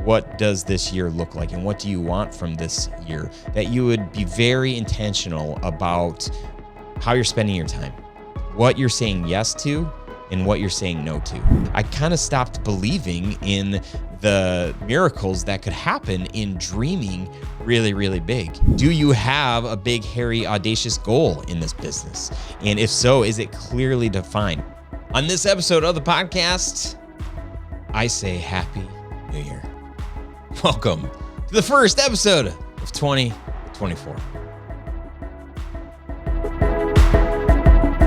what does this year look like and what do you want from this year, that you would be very intentional about how you're spending your time, what you're saying yes to, and what you're saying no to. I kind of stopped believing in the miracles that could happen in dreaming really, really big. Do you have a big, hairy, audacious goal in this business? And if so, is it clearly defined? On this episode of the podcast, I say Happy New Year. Welcome to the first episode of 2024.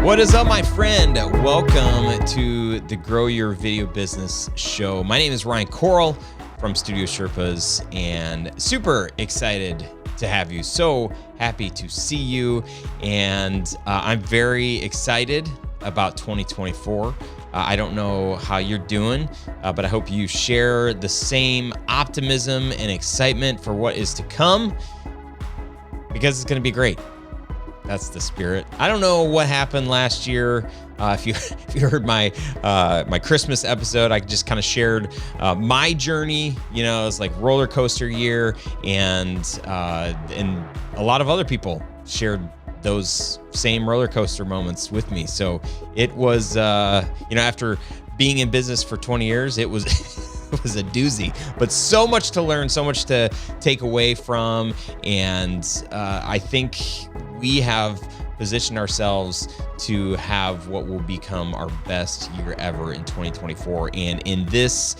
What is up, my friend? Welcome to the Grow Your Video Business Show. My name is Ryan Coral from Studio Sherpas, and super excited to have you. So happy to see you, and I'm very excited about 2024. I don't know how you're doing, but I hope you share the same optimism and excitement for what is to come, because it's going to be great. That's the spirit. I don't know what happened last year. If you heard my Christmas episode, I just kind of shared my journey. You know, it was like roller coaster year, and a lot of other people shared those same roller coaster moments with me. So it was, after being in business for 20 years, it was it was a doozy, but so much to learn, so much to take away from. And I think we have positioned ourselves to have what will become our best year ever in 2024. And in this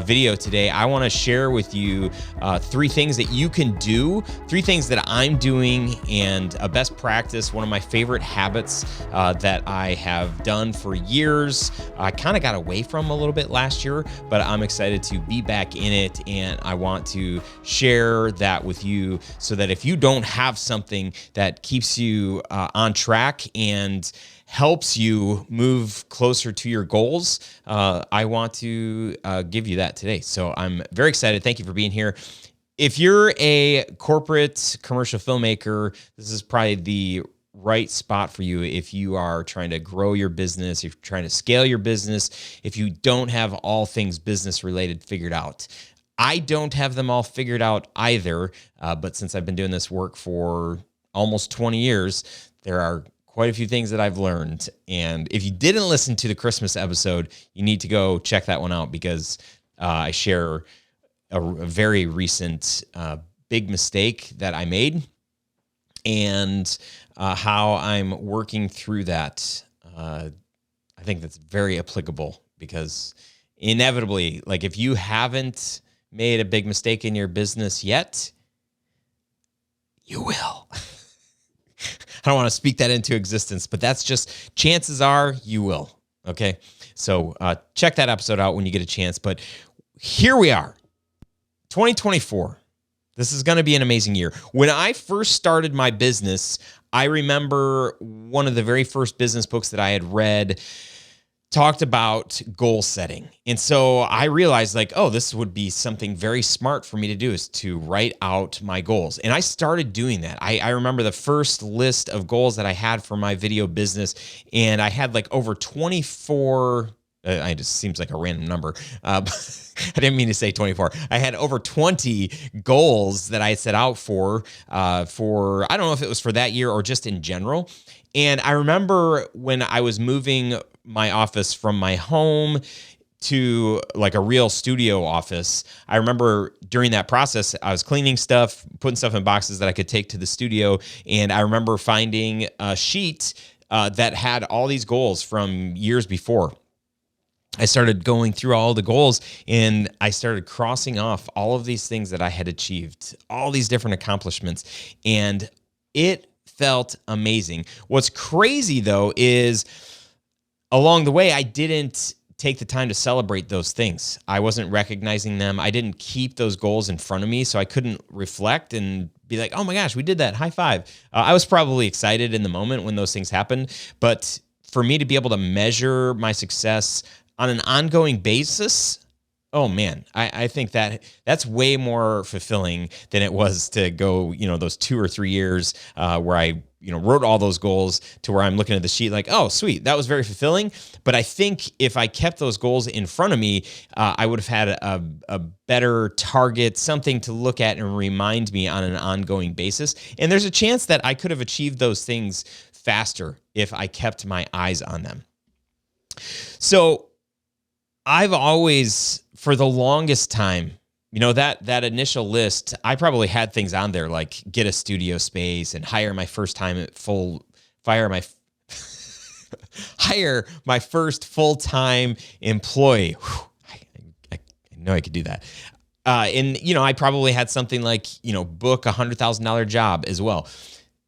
video today, I want to share with you three things that you can do, three things that I'm doing, and a best practice, one of my favorite habits that I have done for years. I kind of got away from a little bit last year, but I'm excited to be back in it, and I want to share that with you so that if you don't have something that keeps you on track and helps you move closer to your goals, I want to give you that today. So I'm very excited. Thank you for being here. If you're a corporate commercial filmmaker, this is probably the right spot for you. If you are trying to grow your business, if you're trying to scale your business, if you don't have all things business related figured out. I don't have them all figured out either, but since I've been doing this work for almost 20 years, there are quite a few things that I've learned. And if you didn't listen to the Christmas episode, you need to go check that one out, because I share a very recent big mistake that I made and how I'm working through that. I think that's very applicable, because inevitably, like, if you haven't made a big mistake in your business yet, you will. I don't want to speak that into existence, but that's just, chances are you will. Okay. So check that episode out when you get a chance. But here we are, 2024. This is going to be an amazing year. When I first started my business, I remember one of the very first business books that I had read talked about goal setting. And so I realized, like, oh, this would be something very smart for me to do, is to write out my goals. And I started doing that. I remember the first list of goals that I had for my video business, and I had like over 24, it just seems like a random number. I didn't mean to say 24. I had over 20 goals that I set out for, I don't know if it was for that year or just in general. And I remember when I was moving my office from my home to like a real studio office, I remember during that process, I was cleaning stuff, putting stuff in boxes that I could take to the studio. And I remember finding a sheet that had all these goals from years before. I started going through all the goals, and I started crossing off all of these things that I had achieved, all these different accomplishments, and it felt amazing. What's crazy, though, is along the way, I didn't take the time to celebrate those things. I wasn't recognizing them. I didn't keep those goals in front of me, so I couldn't reflect and be like, oh my gosh, we did that, high five. I was probably excited in the moment when those things happened, but for me to be able to measure my success on an ongoing basis, Oh man, I think that's way more fulfilling than it was to go, those 2 or 3 years where I, wrote all those goals to where I'm looking at the sheet like, oh, sweet, that was very fulfilling. But I think if I kept those goals in front of me, I would have had a better target, something to look at and remind me on an ongoing basis. And there's a chance that I could have achieved those things faster if I kept my eyes on them. So I've always, for the longest time, that initial list, I probably had things on there like get a studio space and hire my first full-time employee. Whew, I know I could do that. And I probably had something like, book $100,000 job as well.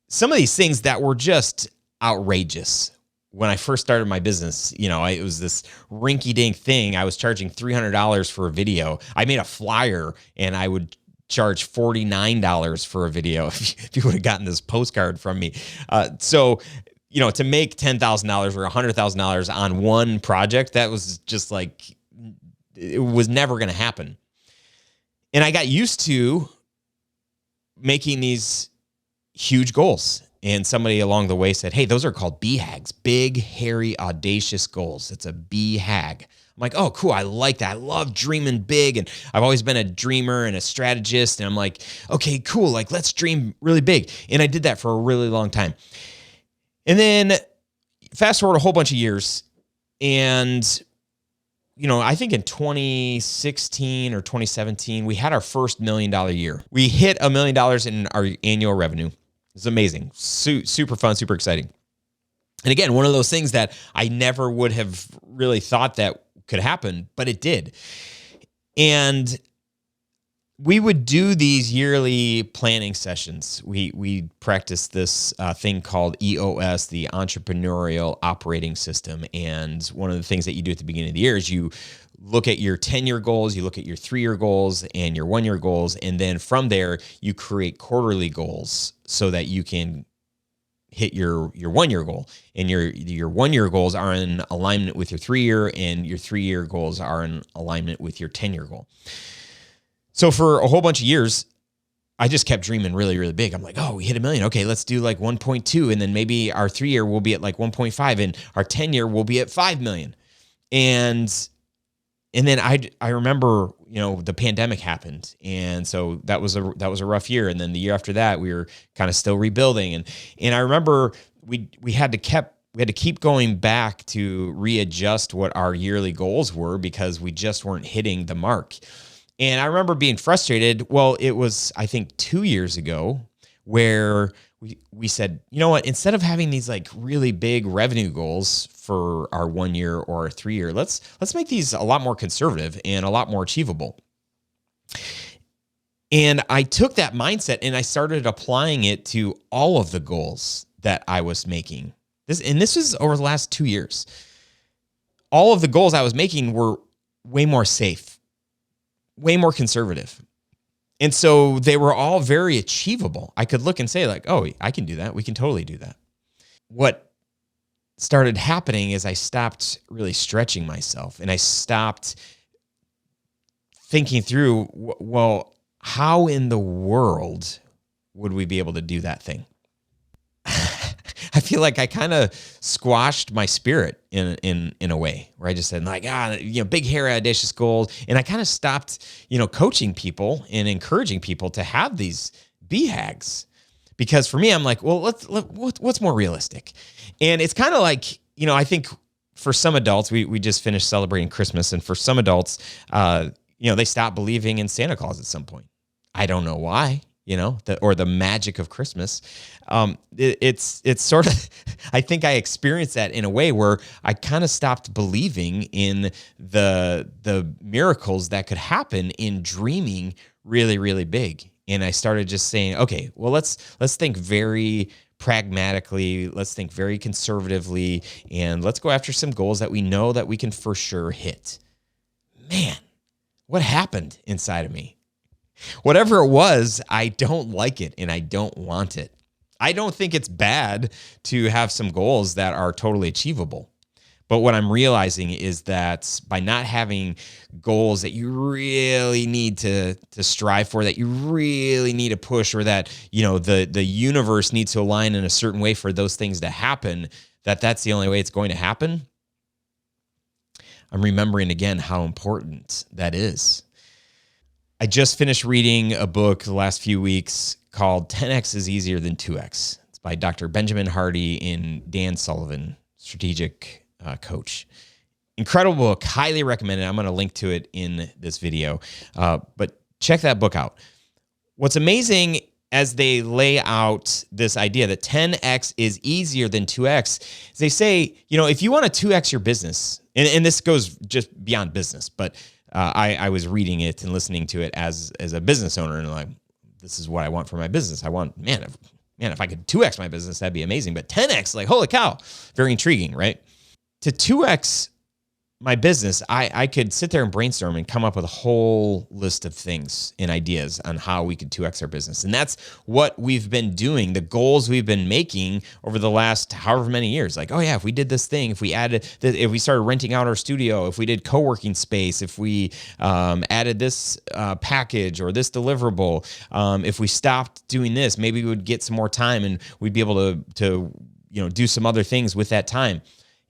Some of these things that were just outrageous. When I first started my business, it was this rinky-dink thing. I was charging $300 for a video. I made a flyer and I would charge $49 for a video if you would have gotten this postcard from me. So to make $10,000 or $100,000 on one project, that was just like, it was never going to happen. And I got used to making these huge goals. And somebody along the way said, hey, those are called BHAGs, big, hairy, audacious goals. It's a BHAG. I'm like, oh, cool. I like that. I love dreaming big. And I've always been a dreamer and a strategist. And I'm like, okay, cool. Like, let's dream really big. And I did that for a really long time. And then fast forward a whole bunch of years. And, I think in 2016 or 2017, we had our first $1 million year. We hit $1 million in our annual revenue. It's amazing, super fun, super exciting. And again, one of those things that I never would have really thought that could happen, but it did. And we would do these yearly planning sessions. We practiced this thing called EOS, the Entrepreneurial Operating System. And one of the things that you do at the beginning of the year is you look at your 10-year goals, you look at your 3-year goals and your 1-year goals. And then from there, you create quarterly goals so that you can hit your 1-year goal. And your 1-year goals are in alignment with your 3-year, and your 3-year goals are in alignment with your 10-year goal. So for a whole bunch of years, I just kept dreaming really, really big. I'm like, oh, we hit $1 million. Okay, let's do like 1.2. And then maybe our 3-year will be at like 1.5 and our 10-year will be at 5 million. And then I remember, the pandemic happened. And so that was a rough year. And then the year after that, we were kind of still rebuilding. And I remember we had to keep going back to readjust what our yearly goals were because we just weren't hitting the mark. And I remember being frustrated. Well, it was, I think, 2 years ago where we said, you know what, instead of having these like really big revenue goals for our 1 year or our 3 year, let's make these a lot more conservative and a lot more achievable. And I took that mindset and I started applying it to all of the goals that I was making. This was over the last 2 years. All of the goals I was making were way more safe, way more conservative. And so they were all very achievable. I could look and say like, oh, I can do that. We can totally do that. What started happening is I stopped really stretching myself and I stopped thinking through, well, how in the world would we be able to do that thing? I feel like I kind of squashed my spirit in a way where I just said like, big, hairy, audacious goals. And I kind of stopped, coaching people and encouraging people to have these BHAGs, because for me, I'm like, well, what's more realistic? And it's kind of like, I think for some adults, we just finished celebrating Christmas. And for some adults, they stop believing in Santa Claus at some point. I don't know why. Or the magic of Christmas. It's sort of, I think I experienced that in a way where I kind of stopped believing in the miracles that could happen in dreaming really, really big. And I started just saying, okay, well, let's think very pragmatically, let's think very conservatively, and let's go after some goals that we know that we can for sure hit. Man, what happened inside of me? Whatever it was, I don't like it and I don't want it. I don't think it's bad to have some goals that are totally achievable, But what I'm realizing is that by not having goals that you really need to strive for, that you really need to push, or that, the universe needs to align in a certain way for those things to happen, that's the only way it's going to happen. I'm remembering again how important that is. I just finished reading a book the last few weeks called 10X is Easier Than 2X. It's by Dr. Benjamin Hardy and Dan Sullivan, strategic coach. Incredible book, highly recommended. I'm going to link to it in this video, but check that book out. What's amazing as they lay out this idea that 10X is easier than 2X, is they say, if you want to 2X your business, and this goes just beyond business, but I was reading it and listening to it as a business owner, and like, this is what I want for my business. I want, if I could 2X my business, that'd be amazing. But 10X, like, holy cow, very intriguing, right? To 2X my business, I could sit there and brainstorm and come up with a whole list of things and ideas on how we could 2X our business. And that's what we've been doing, the goals we've been making over the last however many years. Like, oh yeah, if we did this thing, if we started renting out our studio, if we did co-working space, if we added this package or this deliverable, if we stopped doing this, maybe we would get some more time and we'd be able to do some other things with that time.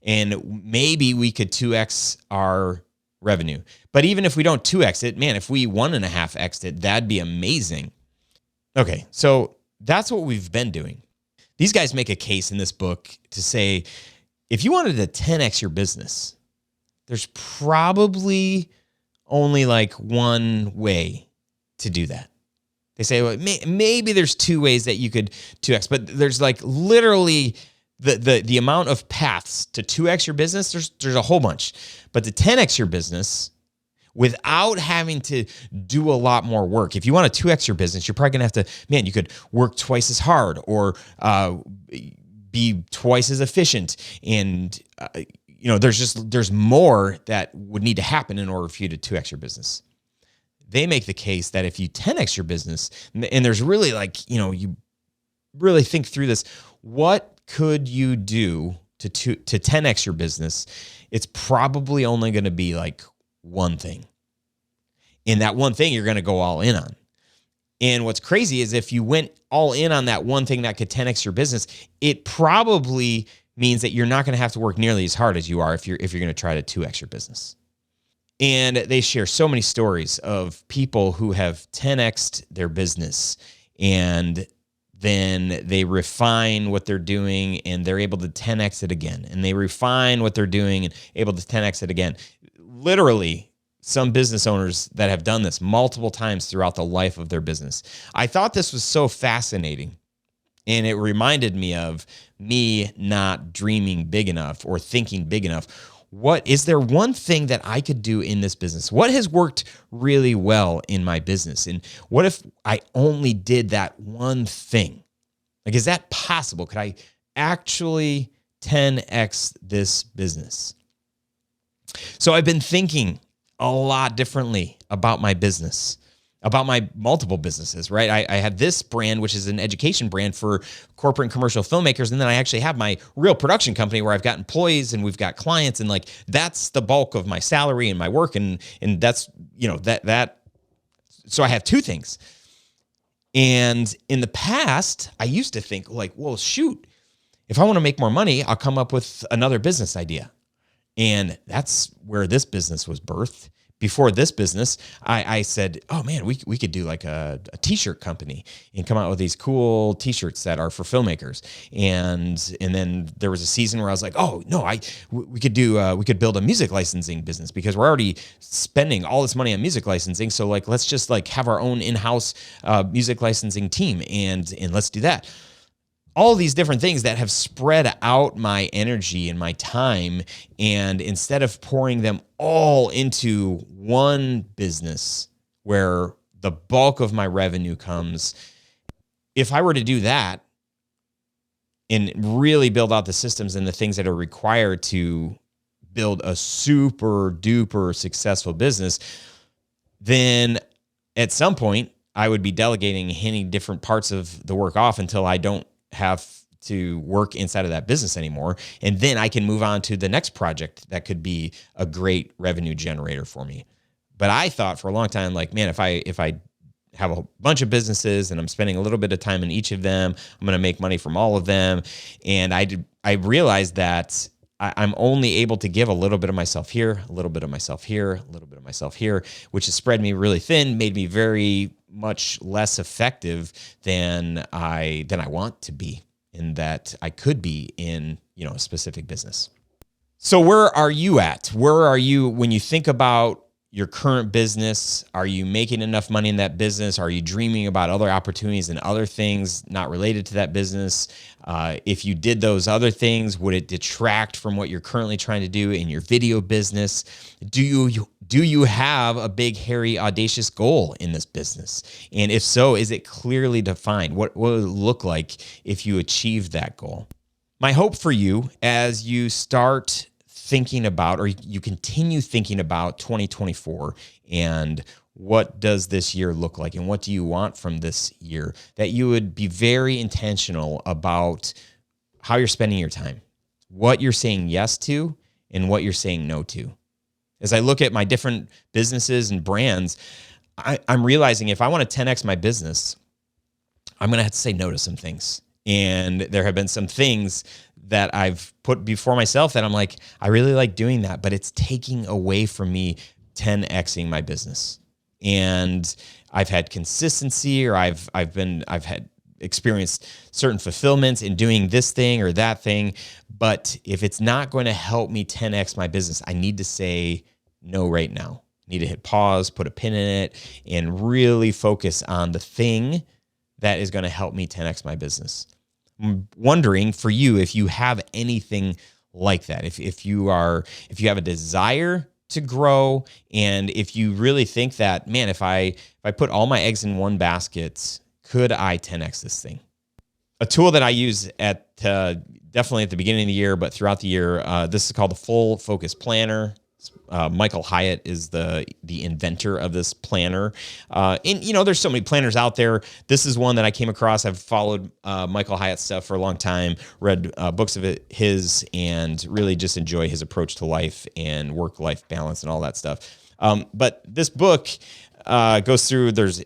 And maybe we could 2X our revenue. But even if we don't 2X it, if we 1.5X it, that'd be amazing. Okay, so that's what we've been doing. These guys make a case in this book to say, if you wanted to 10X your business, there's probably only like one way to do that. They say, well, maybe there's two ways that you could 2X, but there's like literally the amount of paths to 2X your business, there's a whole bunch. But to 10X your business without having to do a lot more work. If you want to 2X your business, you're probably going to have to, you could work twice as hard or be twice as efficient. And, there's more that would need to happen in order for you to 2X your business. They make the case that if you 10X your business, and there's really you really think through this, what could you do to 10X your business? It's probably only going to be like one thing. And that one thing you're going to go all in on. And what's crazy is if you went all in on that one thing that could 10X your business, it probably means that you're not going to have to work nearly as hard as you are if you're going to try to 2X your business. And they share so many stories of people who have 10X'd their business, and then they refine what they're doing and they're able to 10X it again. And they refine what they're doing and able to 10X it again. Literally, some business owners that have done this multiple times throughout the life of their business. I thought this was so fascinating. And it reminded me of me not dreaming big enough or thinking big enough. What is there one thing that I could do in this business? What has worked really well in my business? And what if I only did that one thing? Like, is that possible? Could I actually 10X this business? So I've been thinking a lot differently about my business, about my multiple businesses, right? I have this brand, which is an education brand for corporate and commercial filmmakers. And then I actually have my real production company where I've got employees and we've got clients, and like, that's the bulk of my salary and my work. And that's, so I have two things. And in the past, I used to think like, well, shoot, if I want to make more money, I'll come up with another business idea. And that's where this business was birthed. Before this business, I said, oh man, we could do like a t-shirt company and come out with these cool t-shirts that are for filmmakers. And then there was a season where I was like, oh no, we could build a music licensing business because we're already spending all this money on music licensing. So like, let's just like have our own in-house music licensing team and let's do that. All these different things that have spread out my energy and my time. And instead of pouring them all into one business where the bulk of my revenue comes, if I were to do that and really build out the systems and the things that are required to build a super duper successful business, then at some point I would be delegating, handing different parts of the work off until I don't have to work inside of that business anymore. And then I can move on to the next project that could be a great revenue generator for me. But I thought for a long time, like, man, if I have a bunch of businesses and I'm spending a little bit of time in each of them, I'm going to make money from all of them. And I realized that I'm only able to give a little bit of myself here, a little bit of myself here, a little bit of myself here, which has spread me really thin, made me very much less effective than I want to be, and that I could be in, a specific business. So where are you at? Where are you when you think about your current business? Are you making enough money in that business? Are you dreaming about other opportunities and other things not related to that business? If you did those other things, would it detract from what you're currently trying to do in your video business? Do you have a big, hairy, audacious goal in this business? And if so, is it clearly defined? What will it look like if you achieve that goal? My hope for you as you start thinking about, or you continue thinking about 2024 and what does this year look like and what do you want from this year, that you would be very intentional about how you're spending your time, what you're saying yes to and what you're saying no to. As I look at my different businesses and brands, I'm realizing if I want to 10x my business, I'm going to have to say no to some things. And there have been some things that I've put before myself that I'm like, I really like doing that, but it's taking away from me 10xing my business. And I've had consistency, or I've had experienced certain fulfillments in doing this thing or that thing. But if it's not going to help me 10x my business, I need to say no right now. I need to hit pause, put a pin in it, and really focus on the thing that is going to help me 10x my business. I'm wondering for you if you have anything like that. If you have a desire to grow, and if you really think that, man, if I put all my eggs in one basket, could I 10x this thing? A tool that I use at definitely at the beginning of the year, but throughout the year, this is called the Full Focus Planner. Michael Hyatt is the inventor of this planner. And there's so many planners out there. This is one that I came across. I've followed Michael Hyatt's stuff for a long time, read books of his, and really just enjoy his approach to life and work-life balance and all that stuff. But this book goes through, there's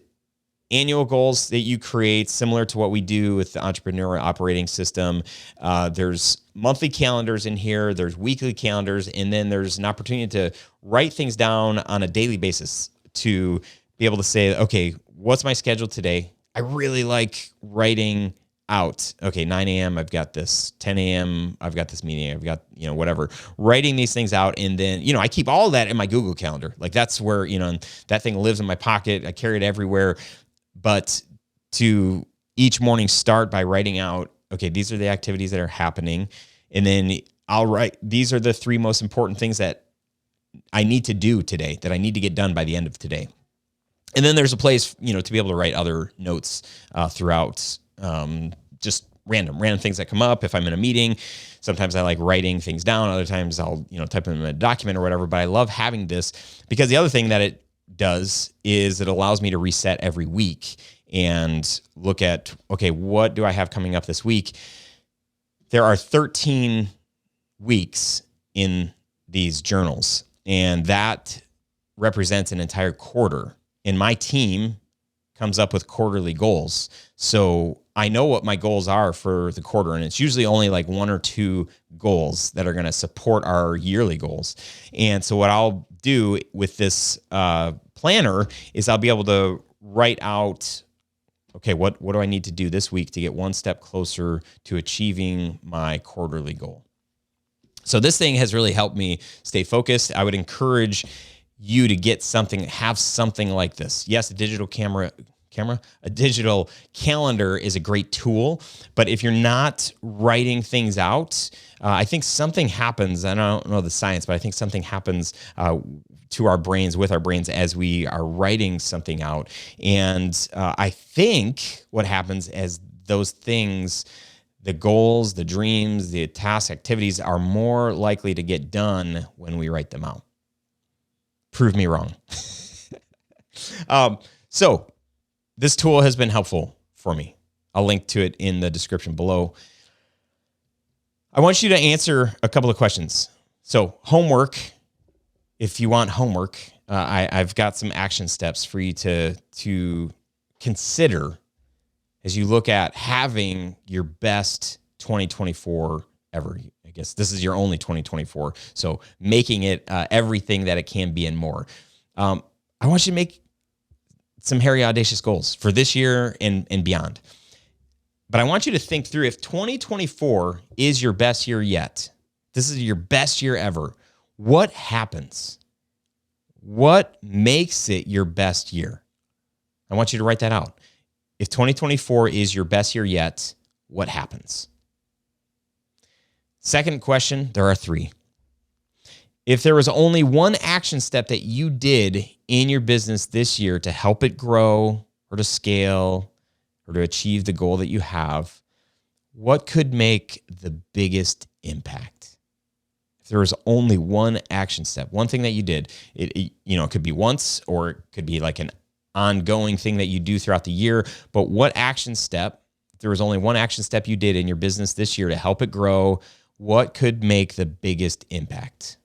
annual goals that you create, similar to what we do with the entrepreneurial operating system. There's monthly calendars in here, there's weekly calendars, and then there's an opportunity to write things down on a daily basis to be able to say, okay, what's my schedule today? I really like writing out, okay, 9 a.m. I've got this, 10 a.m. I've got this meeting, I've got, whatever, writing these things out. And then, I keep all of that in my Google Calendar. Like that's where, that thing lives in my pocket. I carry it everywhere. But to each morning start by writing out, okay, these are the activities that are happening. And then I'll write, these are the 3 most important things that I need to do today, that I need to get done by the end of today. And then there's a place, to be able to write other notes throughout, just random things that come up. If I'm in a meeting, sometimes I like writing things down. Other times I'll, type them in a document or whatever. But I love having this because the other thing that it does is it allows me to reset every week and look at, okay, what do I have coming up this week? There are 13 weeks in these journals, and that represents an entire quarter. And my team comes up with quarterly goals. So I know what my goals are for the quarter, and it's usually only like 1 or 2 goals that are going to support our yearly goals. And so what I'll do with this planner is I'll be able to write out, okay, what do I need to do this week to get one step closer to achieving my quarterly goal? So this thing has really helped me stay focused. I would encourage you to get something, have something like this. Yes, a digital a digital calendar is a great tool, but if you're not writing things out, I think something happens. I don't know the science, but I think something happens to our brains, with our brains, as we are writing something out. And I think what happens is those things, the goals, the dreams, the tasks, activities, are more likely to get done when we write them out. Prove me wrong. So this tool has been helpful for me. I'll link to it in the description below. I want you to answer a couple of questions. So homework, if you want homework, I've got some action steps for you to consider as you look at having your best 2024 ever. I guess this is your only 2024. So making it everything that it can be and more. I want you to make some hairy, audacious goals for this year and beyond. But I want you to think through, if 2024 is your best year yet, this is your best year ever, what happens? What makes it your best year? I want you to write that out. If 2024 is your best year yet, what happens? Second question, there are three. If there was only one action step that you did in your business this year to help it grow or to scale or to achieve the goal that you have, what could make the biggest impact? If there was only one action step, one thing that you did, it could be once, or it could be like an ongoing thing that you do throughout the year. But what action step, if there was only one action step you did in your business this year to help it grow, what could make the biggest impact?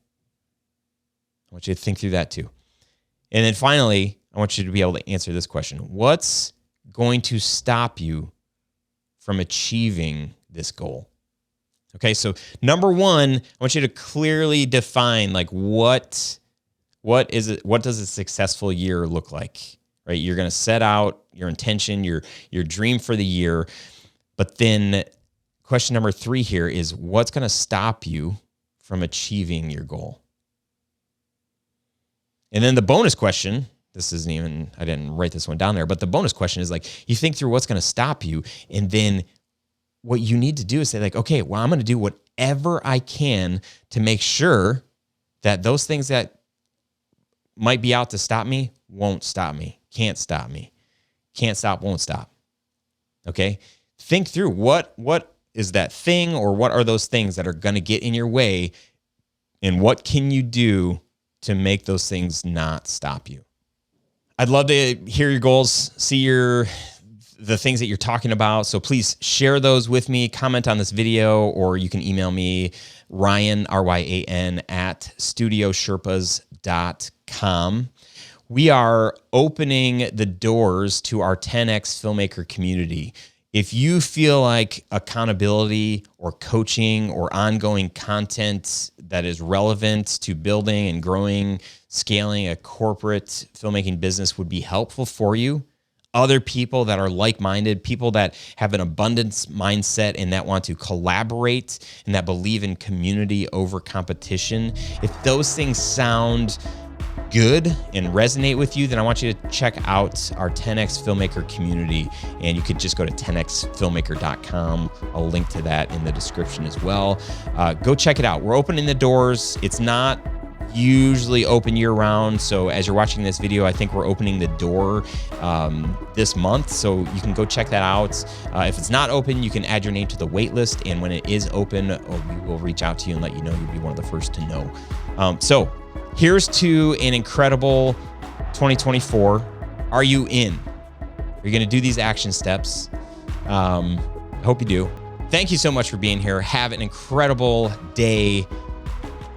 I want you to think through that too. And then finally, I want you to be able to answer this question. What's going to stop you from achieving this goal? Okay, so number one, I want you to clearly define, like, what is it? What does a successful year look like? Right? You're going to set out your intention, your dream for the year. But then question number 3 here is, what's going to stop you from achieving your goal? And then the bonus question, this isn't even, I didn't write this one down there, but the bonus question is, like, you think through what's going to stop you, and then what you need to do is say, like, okay, well, I'm going to do whatever I can to make sure that those things that might be out to stop me won't stop me, can't stop me, can't stop, won't stop. Okay? Think through what is that thing, or what are those things that are going to get in your way, and what can you do to make those things not stop you? I'd love to hear your goals, see the things that you're talking about. So please share those with me, comment on this video, or you can email me, Ryan, RYAN, at studiosherpas.com. We are opening the doors to our 10X filmmaker community. If you feel like accountability or coaching or ongoing content that is relevant to building and growing, scaling a corporate filmmaking business would be helpful for you, other people that are like-minded, people that have an abundance mindset and that want to collaborate and that believe in community over competition, if those things sound good and resonate with you, then I want you to check out our 10X Filmmaker community, and you could just go to 10xfilmmaker.com. I'll link to that in the description as well. Go check it out. We're opening the doors. It's not usually open year-round, so as you're watching this video, I think we're opening the door this month, so you can go check that out. If it's not open, you can add your name to the wait list, and when it is open, we will reach out to you and let you know. You'll be one of the first to know. So here's to an incredible 2024. Are you in? Are you going to do these action steps? I hope you do. Thank you so much for being here. Have an incredible day.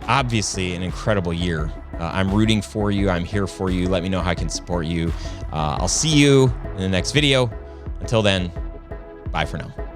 Obviously, an incredible year. I'm rooting for you. I'm here for you. Let me know how I can support you. I'll see you in the next video. Until then, bye for now.